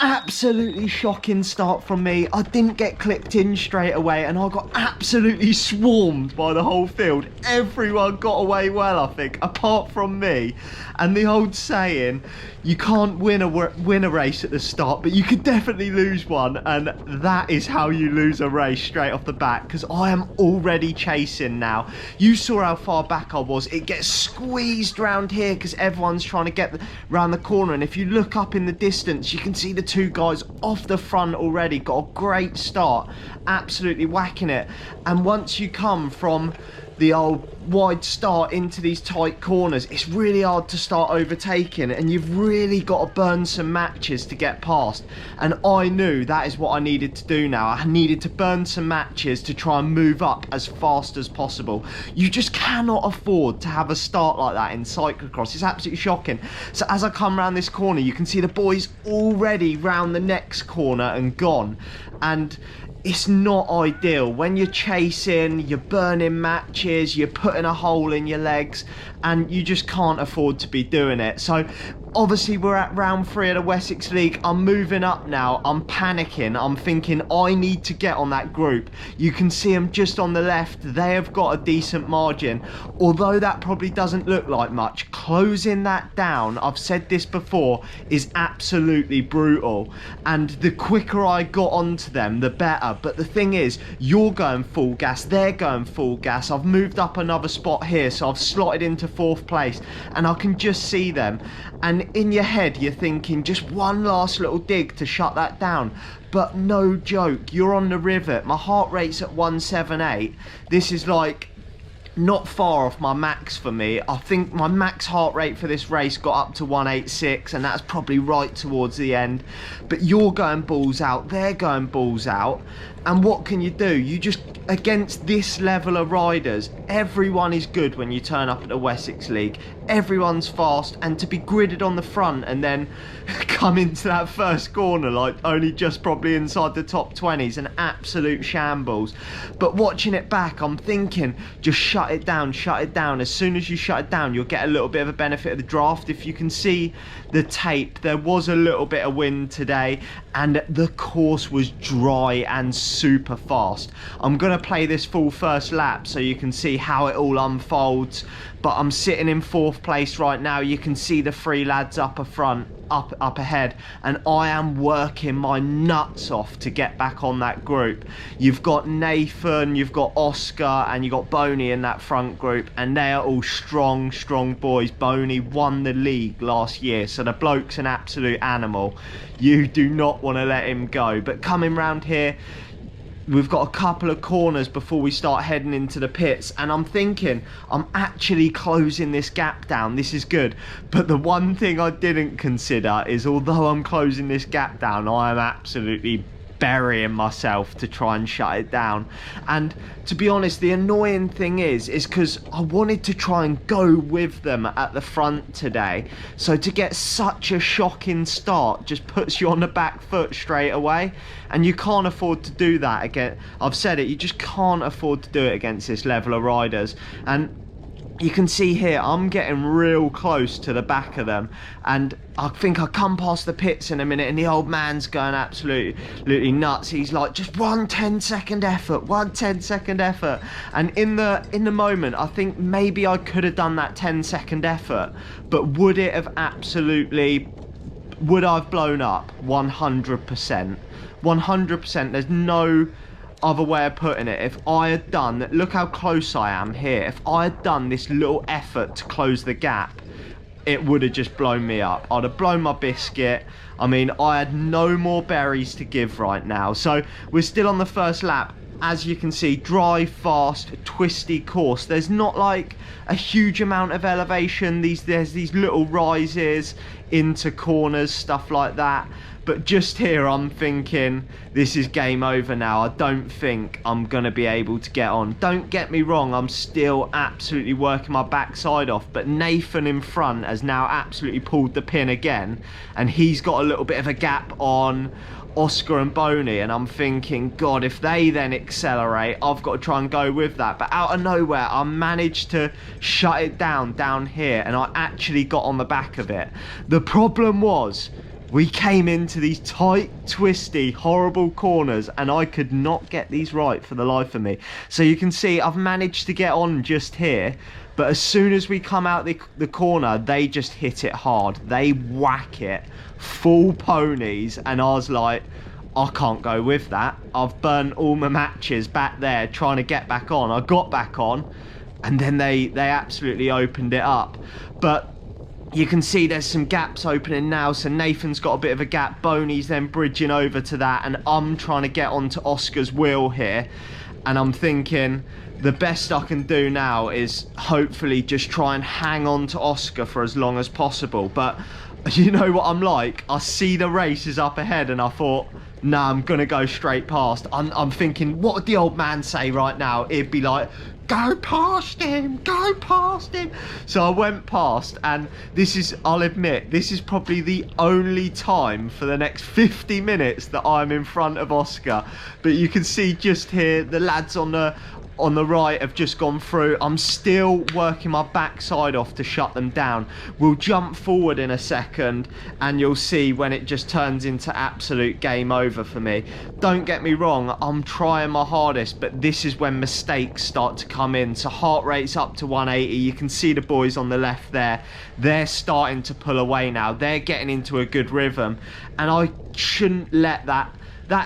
Absolutely shocking start from me. I didn't get clipped in straight away and I got absolutely swarmed by the whole field. Everyone got away well, I think, apart from me. And the old saying, you can't win a race at the start, but you could definitely lose one. And that is how you lose a race straight off the bat, because I am already chasing now. You saw how far back I was. It gets squeezed round here because everyone's trying to get round the corner. And if you look up in the distance, you can see the two guys off the front already. Got a great start, absolutely whacking it. And once you come from the old wide start into these tight corners, it's really hard to start overtaking, and you've really got to burn some matches to get past. And I knew that is what I needed to do now. I needed to burn some matches to try and move up as fast as possible. You just cannot afford to have a start like that in cyclocross. It's absolutely shocking. So as I come around this corner, you can see the boys already round the next corner and gone. And it's not ideal when you're chasing, you're burning matches, you're putting a hole in your legs, and you just can't afford to be doing it. So obviously we're at round 3 of the Wessex League. I'm moving up now. I'm panicking. I'm thinking I need to get on that group. You can see them just on the left. They have got a decent margin, although that probably doesn't look like much. Closing that down, I've said this before, is absolutely brutal, and the quicker I got onto them, the better. But the thing is, you're going full gas, they're going full gas. I've moved up another spot here, so I've slotted into 4th place, and I can just see them. And in your head, you're thinking just one last little dig to shut that down. But no joke, you're on the rivet. My heart rate's at 178. This is like not far off my max for me. I think my max heart rate for this race got up to 186, and that's probably right towards the end. But you're going balls out, they're going balls out, and what can you do? You just, against this level of riders, everyone is good when you turn up at the Wessex League. Everyone's fast, and to be gridded on the front and then come into that first corner like only just probably inside the top 20 is an absolute shambles. But watching it back, I'm thinking, just shut it down, shut it down. As soon as you shut it down, you'll get a little bit of a benefit of the draft. If you can see the tape, there was a little bit of wind today, and the course was dry and super fast. I'm gonna play this full first lap so you can see how it all unfolds. But I'm sitting in 4th place right now. You can see the 3 lads up ahead, and I am working my nuts off to get back on that group. You've got Nathan, you've got Oscar, and you've got Boney in that front group, and they are all strong boys. Boney won the league last year, so the bloke's an absolute animal. You do not want to let him go. But coming round here, we've got a couple of corners before we start heading into the pits, and I'm thinking I'm actually closing this gap down. This is good. But the one thing I didn't consider is, although I'm closing this gap down, I am absolutely burying myself to try and shut it down. And to be honest, the annoying thing is because I wanted to try and go with them at the front today, so to get such a shocking start just puts you on the back foot straight away, and you can't afford to do that again. I've said it, you just can't afford to do it against this level of riders. And you can see here, I'm getting real close to the back of them, and I think I come past the pits in a minute, and the old man's going absolutely nuts. He's like, just one 10-second effort, one 10-second effort. And in the moment, I think maybe I could have done that 10-second effort, but would it have would I have blown up? 100%. 100%. There's no other way of putting it. If I had done, look how close I am here, if I had done this little effort to close the gap, it would have just blown me up. I'd have blown my biscuit. I mean, I had no more berries to give right now. So we're still on the first lap. As you can see, dry, fast, twisty course. There's not like a huge amount of elevation. There's these little rises into corners, stuff like that. But just here, I'm thinking, this is game over now. I don't think I'm going to be able to get on. Don't get me wrong, I'm still absolutely working my backside off. But Nathan in front has now absolutely pulled the pin again. And he's got a little bit of a gap on Oscar and Boney, and I'm thinking, God, if they then accelerate, I've got to try and go with that. But out of nowhere, I managed to shut it down here, and I actually got on the back of it. The problem was, we came into these tight, twisty, horrible corners, and I could not get these right for the life of me. So you can see I've managed to get on just here, but as soon as we come out the corner, they just hit it hard. They whack it full ponies, and I was like, I can't go with that. I've burnt all my matches back there trying to get back on. I got back on, and then they absolutely opened it up. But you can see there's some gaps opening now, so Nathan's got a bit of a gap, Boney's then bridging over to that, and I'm trying to get onto Oscar's wheel here, and I'm thinking the best I can do now is hopefully just try and hang on to Oscar for as long as possible. But you know what I'm like, I see the race is up ahead, and I thought, nah, I'm gonna go straight past. I'm thinking, what would the old man say right now? He'd be like, go past him, go past him. So I went past, and this is, I'll admit, this is probably the only time for the next 50 minutes that I'm in front of Oscar. But you can see just here, the lads on the right have just gone through. I'm still working my backside off to shut them down. We'll jump forward in a second, and you'll see when it just turns into absolute game over for me. Don't get me wrong, I'm trying my hardest, but this is when mistakes start to come in. So heart rate's up to 180. You can see the boys on the left there. They're starting to pull away now. They're getting into a good rhythm, and I shouldn't let that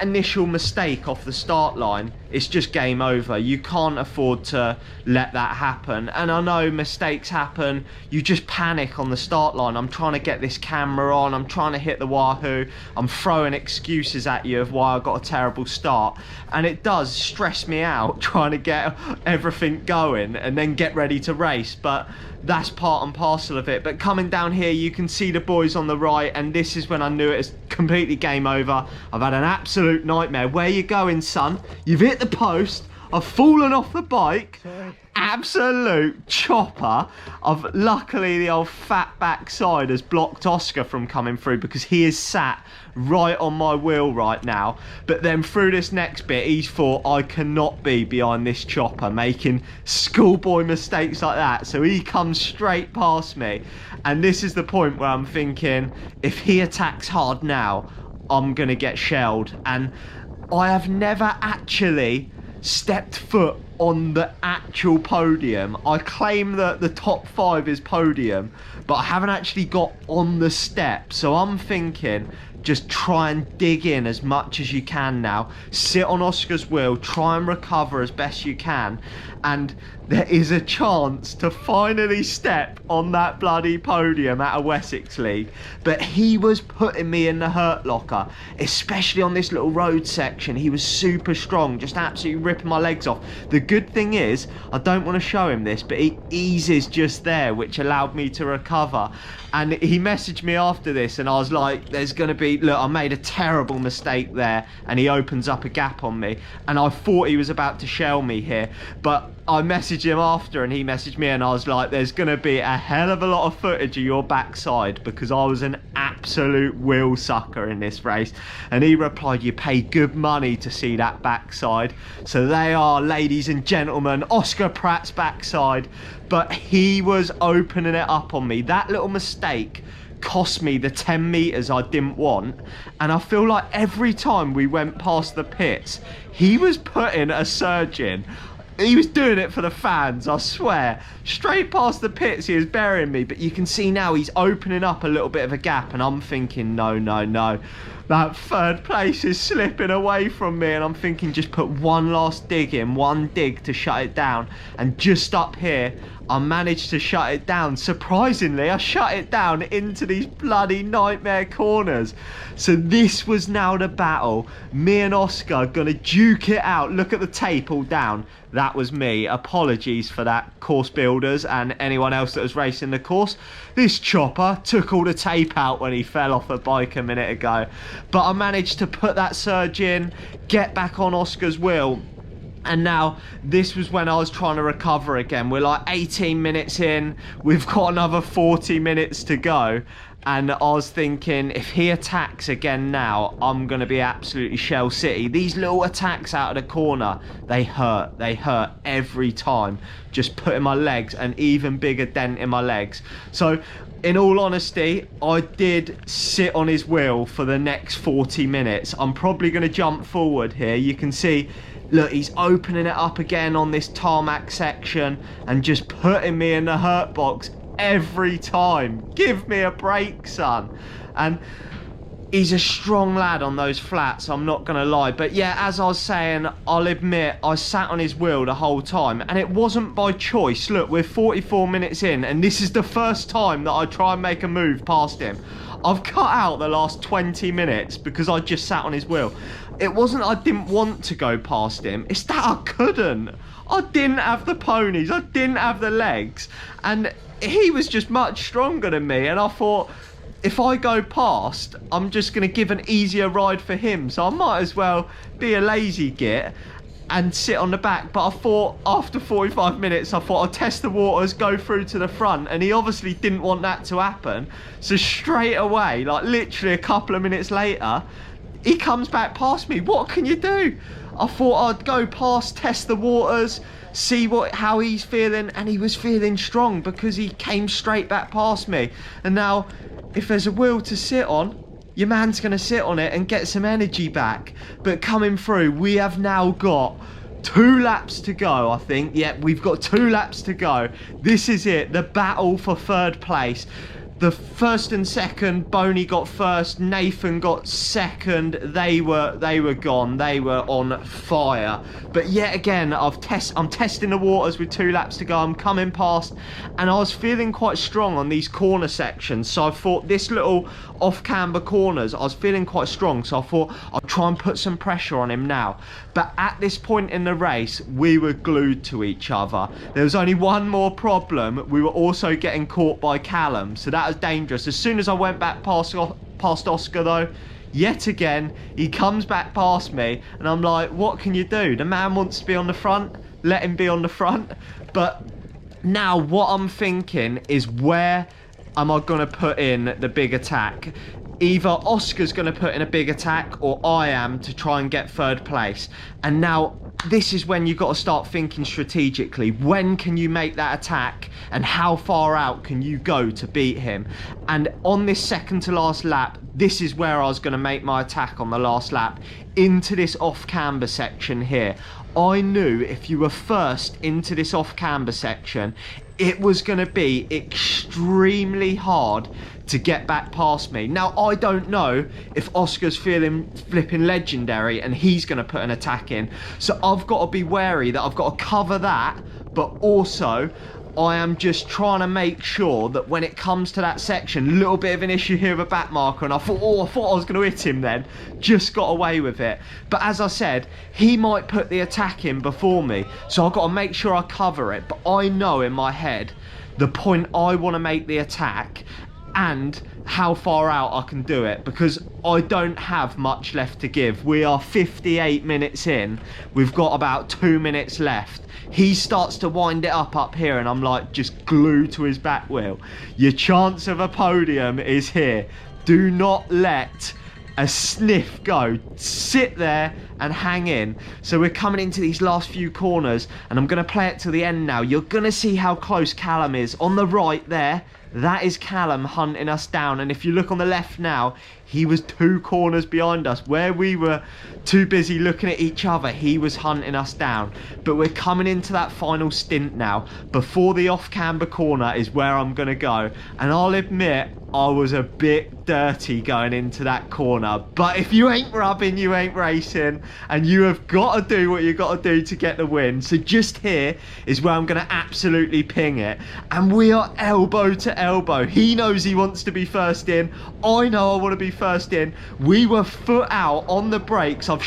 initial mistake off the start line, it's just game over. You can't afford to let that happen. And I know mistakes happen, you just panic on the start line. I'm trying to get this camera on, I'm trying to hit the wahoo, I'm throwing excuses at you of why I got a terrible start, and it does stress me out trying to get everything going and then get ready to race. But that's part and parcel of it. But coming down here, you can see the boys on the right, and this is when I knew it was completely game over. I've had an absolute nightmare. Where you going, son? You've hit the post. I've fallen off the bike. Sorry. Absolute chopper. Luckily the old fat backside has blocked Oscar from coming through, because he is sat right on my wheel right now. But then through this next bit, he's thought, I cannot be behind this chopper making schoolboy mistakes like that, so he comes straight past me. And this is the point where I'm thinking, if he attacks hard now, I'm gonna get shelled. And I have never actually stepped foot on the actual podium. I claim that the top 5 is podium, but I haven't actually got on the step. So I'm thinking, just try and dig in as much as you can now. Sit on Oscar's wheel, try and recover as best you can, and there is a chance to finally step on that bloody podium at a Wessex League. But he was putting me in the hurt locker, especially on this little road section. He was super strong, just absolutely ripping my legs off. The good thing is, I don't want to show him this, but he eases just there, which allowed me to recover. And he messaged me after this, and I was like, there's going to be, look, I made a terrible mistake there, and he opens up a gap on me, and I thought he was about to shell me here. But I messaged him after, and he messaged me, and I was like, there's going to be a hell of a lot of footage of your backside, because I was an absolute wheel sucker in this race. And he replied, you pay good money to see that backside. So they are, ladies and gentlemen, Oscar Pratt's backside. But he was opening it up on me. That little mistake cost me the 10 meters I didn't want, and I feel like every time we went past the pits, he was putting a surge in. He was doing it for the fans, I swear. Straight past the pits, he was burying me. But you can see now he's opening up a little bit of a gap, and I'm thinking, no, no, no. That third place is slipping away from me, and I'm thinking, just put one last dig in, one dig to shut it down. And just up here, I managed to shut it down. Surprisingly, I shut it down into these bloody nightmare corners. So this was now the battle. Me and Oscar gonna duke it out. Look at the tape all down. That was me. Apologies for that, course builders and anyone else that was racing the course. This chopper took all the tape out when he fell off the bike a minute ago. But I managed to put that surge in, get back on Oscar's wheel. And now this was when I was trying to recover again. We're like 18 minutes in, we've got another 40 minutes to go, and I was thinking, if he attacks again now, I'm going to be absolutely shell city. These little attacks out of the corner, they hurt every time. Just putting my legs, an even bigger dent in my legs. So in all honesty, I did sit on his wheel for the next 40 minutes. I'm probably going to jump forward here. You can see, look, he's opening it up again on this tarmac section and just putting me in the hurt box every time. Give me a break, son. And he's a strong lad on those flats, I'm not going to lie. But yeah, as I was saying, I'll admit, I sat on his wheel the whole time. And it wasn't by choice. Look, we're 44 minutes in, and this is the first time that I try and make a move past him. I've cut out the last 20 minutes because I just sat on his wheel. It wasn't I didn't want to go past him. It's that I couldn't. I didn't have the ponies. I didn't have the legs. And he was just much stronger than me. And I thought, if I go past, I'm just going to give an easier ride for him. So I might as well be a lazy git and sit on the back. But I thought, after 45 minutes, I thought I'd test the waters, go through to the front. And he obviously didn't want that to happen. So straight away, like literally a couple of minutes later, he comes back past me. What can you do? I thought I'd go past, test the waters, see how he's feeling. And he was feeling strong because he came straight back past me. And now, if there's a wheel to sit on, your man's going to sit on it and get some energy back. But coming through, we have now got 2 laps to go, I think. Yep, we've got 2 laps to go. This is it, the battle for 3rd place. The first and second, Boney got first, Nathan got second. They were gone. They were on fire. But yet again, I'm testing the waters with 2 laps to go. I'm coming past, and I was feeling quite strong on these corner sections. So I thought this little off-camber corners, I was feeling quite strong. So I thought I'll try and put some pressure on him now. But at this point in the race, we were glued to each other. There was only one more problem. We were also getting caught by Callum. So that was dangerous. As soon as I went back past Oscar though, yet again he comes back past me, and I'm like, what can you do? The man wants to be on the front, let him be on the front. But now what I'm thinking is, where am I going to put in the big attack? Either Oscar's going to put in a big attack, or I am, to try and get 3rd place. And now this is when you've got to start thinking strategically. When can you make that attack, and how far out can you go to beat him? And on this second to last lap, this is where I was going to make my attack on the last lap, into this off camber section here. I knew if you were first into this off camber section, it was going to be extremely hard to get back past me. Now, I don't know if Oscar's feeling flipping legendary and he's going to put an attack in. So I've got to be wary that I've got to cover that, but also I am just trying to make sure that when it comes to that section, a little bit of an issue here with a back marker, and I thought I was going to hit him then. Just got away with it. But as I said, he might put the attack in before me, so I've got to make sure I cover it. But I know in my head the point I want to make the attack and how far out I can do it, because I don't have much left to give. We are 58 minutes in. We've got about 2 minutes left. He starts to wind it up here, and I'm like just glued to his back wheel. Your chance of a podium is here. Do not let a sniff go. Sit there and hang in. So we're coming into these last few corners, and I'm going to play it to the end now. You're going to see how close Callum is. On the right there, that is Callum hunting us down. And if you look on the left now, he was 2 corners behind us. Where we were too busy looking at each other, he was hunting us down. But we're coming into that final stint now. Before the off-camber corner is where I'm going to go. And I'll admit, I was a bit dirty going into that corner. But if you ain't rubbing, you ain't racing. And you have got to do what you got to do to get the win. So just here is where I'm going to absolutely ping it. And we are elbow to elbow. He knows he wants to be first in. I know I want to be first in. We were foot out on the brakes. I've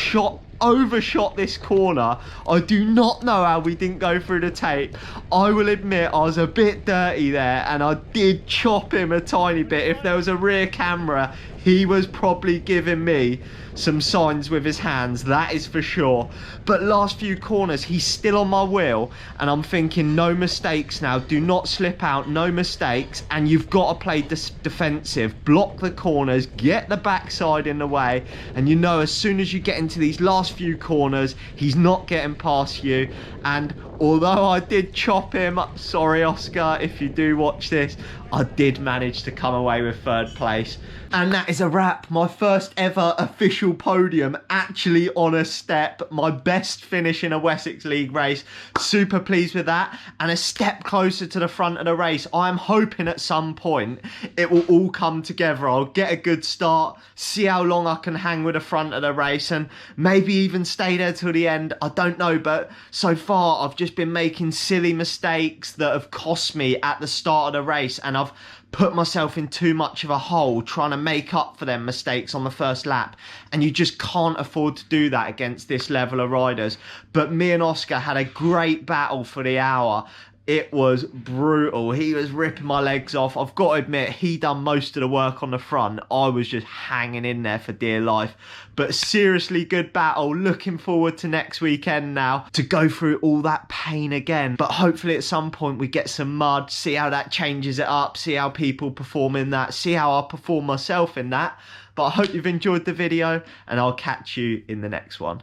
overshot this corner. I do not know how we didn't go through the tape. I will admit I was a bit dirty there, and I did chop him a tiny bit. If there was a rear camera, He was probably giving me some signs with his hands, that is for sure. But last few corners, he's still on my wheel, and I'm thinking, no mistakes now, do not slip out, no mistakes, and you've got to play defensive, block the corners, get the backside in the way, and you know as soon as you get into these last few corners, he's not getting past you. And although I did chop him, sorry Oscar if you do watch this, I did manage to come away with 3rd place. And that is a wrap. My first ever official podium, actually on a step. My best finish in a Wessex League race. Super pleased with that. And a step closer to the front of the race. I'm hoping at some point it will all come together. I'll get a good start, see how long I can hang with the front of the race, and maybe even stay there till the end. I don't know, but so far I've just been making silly mistakes that have cost me at the start of the race, and I've put myself in too much of a hole trying to make up for them mistakes on the first lap, and you just can't afford to do that against this level of riders. But me and Oscar had a great battle for the hour. It was brutal. He was ripping my legs off. I've got to admit, he done most of the work on the front. I was just hanging in there for dear life. But seriously good battle. Looking forward to next weekend now to go through all that pain again. But hopefully at some point we get some mud, see how that changes it up, see how people perform in that, see how I perform myself in that. But I hope you've enjoyed the video, and I'll catch you in the next one.